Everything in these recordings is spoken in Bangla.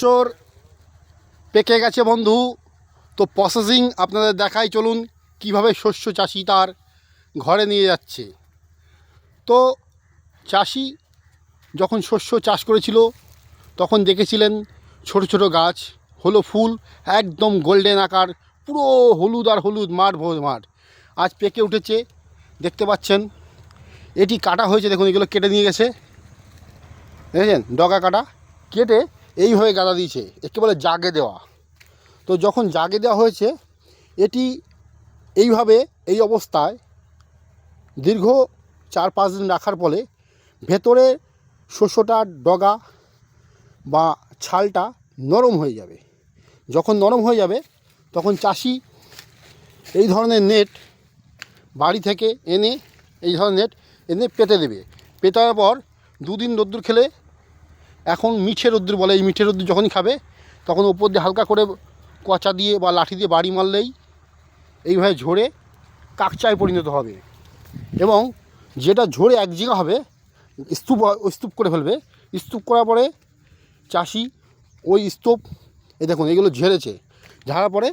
শস্যর পেকে গেছে বন্ধু। তো প্রসেসিং আপনাদের দেখাই, চলুন কিভাবে শস্য চাষি তার ঘরে নিয়ে যাচ্ছে। তো চাষি যখন শস্য চাষ করেছিল তখন দেখেছিলেন ছোট ছোট গাছ, হলো ফুল, একদম গোল্ডেন আকার, পুরো হলুদ আর হলুদ, মাঠ মাঠ। আজ পেকে উঠেছে, দেখতে পাচ্ছেন। এটি কাটা হয়েছে, দেখুন এগুলো কেটে নিয়ে গেছে, দেখেছেন, ডগা কাটা কেটে এইভাবে গাদা দিয়েছে, একে বলে জাগে দেওয়া। তো যখন জাগে দেওয়া হয়েছে, এটি এইভাবে এই অবস্থায় দীর্ঘ 4-5 দিন রাখার ফলে ভেতরে শস্যটার ডগা বা ছালটা নরম হয়ে যাবে। যখন নরম হয়ে যাবে তখন চাষি এই ধরনের নেট বাড়ি থেকে এনে, এই ধরনের নেট এনে পেতে দেবে। পেটার পর 2 দিন রোদ্দুর খেলে, এখন মিঠে রোদ্দুর বলে, এই মিঠে রোদ্দুর যখনই খাবে তখন উপর দিয়ে হালকা করে কচা দিয়ে বা লাঠি দিয়ে বাড়ি মারলেই এইভাবে ঝরে কাকচায় পরিণত হবে। এবং যেটা ঝরে এক জায়গা হবে, স্তূপ করে ফেলবে। স্তূপ করার পরে চাষি ওই স্তূপ, এই দেখুন এগুলো ঝেড়েছে, ঝাড়ার পরে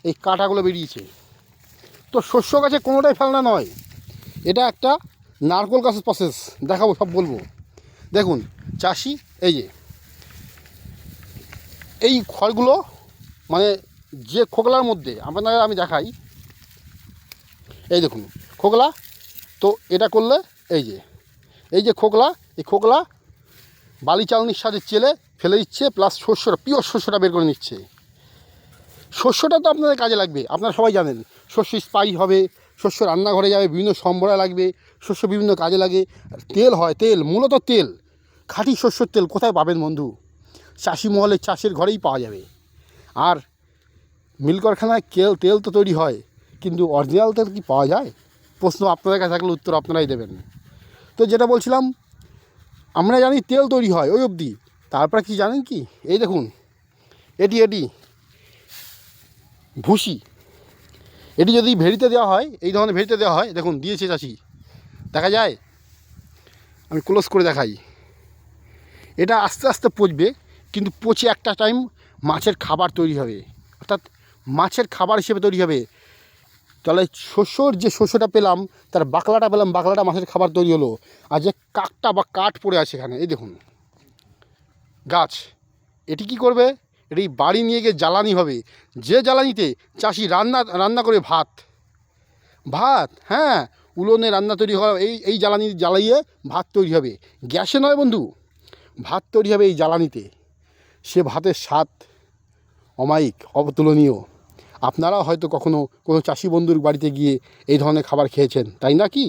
এই কাঁটাগুলো বেরিয়েছে। তো শস্য গাছে কোনোটাই ফেলনা নয়, এটা একটা নারকোল গাছের প্রসেস, দেখাবো, সব বলবো। দেখুন চাষি এই যে এই খড়গুলো, মানে যে খোকলার মধ্যে আপনাদের আমি দেখাই, এই দেখুন খোকলা। তো এটা করলে এই যে খোকলা, এই খোকলা বালি চালনির সাথে চেলে ফেলে দিচ্ছে, প্লাস শস্যটা, পিওর শস্যটা বের করে নিচ্ছে। শস্যটা তো আপনাদের কাজে লাগবে, আপনারা সবাই জানেন। শস্য স্পাইস হবে, শস্য রান্নাঘরে যাবে, বিভিন্ন সম্বরা লাগবে, শস্য বিভিন্ন কাজে লাগে। তেল হয়, তেল মূলত তেল, খাঁটি শস্যর তেল কোথায় পাবেন বন্ধু? চাষি মহলে চাষের ঘরেই পাওয়া যাবে। আর মিল কারখানায় তেল তো তৈরি হয়, কিন্তু অরিজিনাল তেল কি পাওয়া যায়? প্রশ্ন আপনাদের কাছে থাকলে উত্তর আপনারাই দেবেন। তো যেটা বলছিলাম, আমরা জানি তেল তৈরি হয় ওই অবধি, তারপরে কি জানেন কি, এই দেখুন এটি ভুসি। এটি যদি ভেড়িতে দেওয়া হয়, এই ধরনের ভেড়িতে দেওয়া হয়, দেখুন দিয়েছে চাষি, দেখা যায়, আমি ক্লোজ করে দেখাই। এটা আস্তে আস্তে পচবে, কিন্তু পচে একটা টাইম মাছের খাবার তৈরি হবে, অর্থাৎ মাছের খাবার হিসেবে তৈরি হবে। তাহলে শস্যর যে শস্যটা পেলাম, তার বাকলাটা পেলাম, বাকলাটা মাছের খাবার তৈরি হলো। আর যে কাকটা বা কাঠ পড়ে আছে এখানে, এই দেখুন গাছ, এটি কি করবে? এটি বাড়ি নিয়ে গিয়ে জ্বালানি হবে, যে জ্বালানিতে চাষি রান্না করে ভাত, হ্যাঁ, উনুনে রান্না তৈরি হয়, এই জ্বালানি জ্বালাইয়ে ভাত তৈরি হবে। গ্যাসে নয় বন্ধু, ভাত তৈরি হবে এই জ্বালানিতে। সে ভাতের স্বাদ অমায়িক, অতুলনীয়। আপনারাও হয়তো কখনো কোনো চাষি বন্ধুর বাড়িতে গিয়ে এই ধরনের খাবার খেয়েছেন, তাই না কি?